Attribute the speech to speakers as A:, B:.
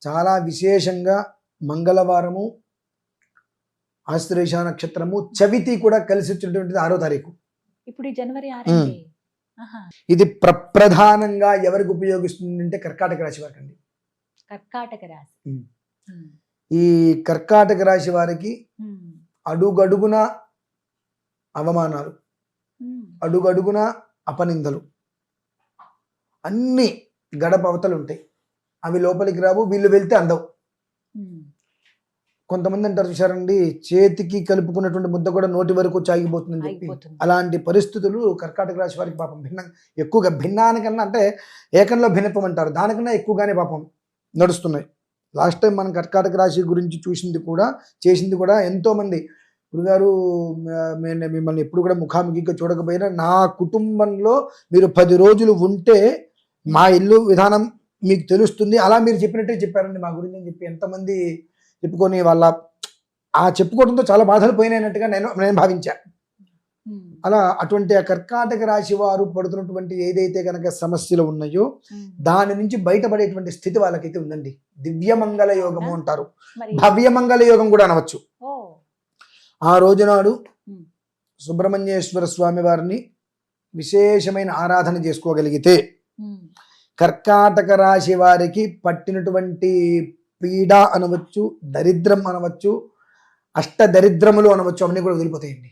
A: చాలా విశేషంగా మంగళవారము, ఆశ్లేష నక్షత్రము, చవితి కూడా కలిసి వచ్చినటువంటిది 6వ తారీఖు.
B: ఇప్పుడు ఈ జనవరి 6 అండి. ఆహా.
A: ఇది ప్రధానంగా ఎవరికి ఉపయోగిస్తుంది అంటే కర్కాటక రాశి వారికి అండి.
B: కర్కాటక రాశి.
A: ఈ కర్కాటక రాశి వారికి అడుగడుగున అవమానాలు, అడుగడుగున అపనిందలు, అన్ని గడప అవతలు ఉంటాయి. అవి లోపలికి రావు, వీళ్ళు వెళ్తే అందవు. కొంతమంది అంటారు చూసారండి, చేతికి కలుపుకున్నటువంటి ముద్ద కూడా నోటి వరకు చాగిపోతుందని చెప్పి. అలాంటి పరిస్థితులు కర్కాటక రాశి వారికి పాపం ఎక్కువగా భిన్నానికన్నా, అంటే ఏకంలో భిన్నత్వం అంటారు, దానికన్నా ఎక్కువగానే పాపం నడుస్తున్నాయి. లాస్ట్ టైం మనం కర్కాటక రాశి గురించి చూసింది కూడా, చేసింది కూడా ఎంతోమంది. గురుగారు మిమ్మల్ని ఎప్పుడు కూడా ముఖాముఖిగా చూడకపోయినా నా కుటుంబంలో మీరు 10 రోజులు ఉంటే మా ఇల్లు విధానం మీకు తెలుస్తుంది, అలా మీరు చెప్పినట్టే చెప్పారండి మా గురించి అని చెప్పి ఎంతమంది చెప్పుకొని వాళ్ళ ఆ చెప్పుకోవడంతో చాలా బాధలు పోయినట్టుగా నేను భావించా. అలా అటువంటి ఆ కర్కాటక రాశి వారు పడుతున్నటువంటి ఏదైతే కనుక సమస్యలు ఉన్నాయో దాని నుంచి బయటపడేటువంటి స్థితి వాళ్ళకైతే ఉందండి. దివ్యమంగళ యోగము అంటారు, భవ్యమంగళ యోగం కూడా అనవచ్చు. ఆ రోజునాడు సుబ్రహ్మణ్యేశ్వర స్వామి వారిని విశేషమైన ఆరాధన చేసుకోగలిగితే కర్కాటక రాశి వారికి పట్టినటువంటి పీడ అనవచ్చు, దరిద్రం అనవచ్చు, అష్ట దరిద్రములు అనవచ్చు, అవన్నీ కూడా వదిలిపోతాయండి.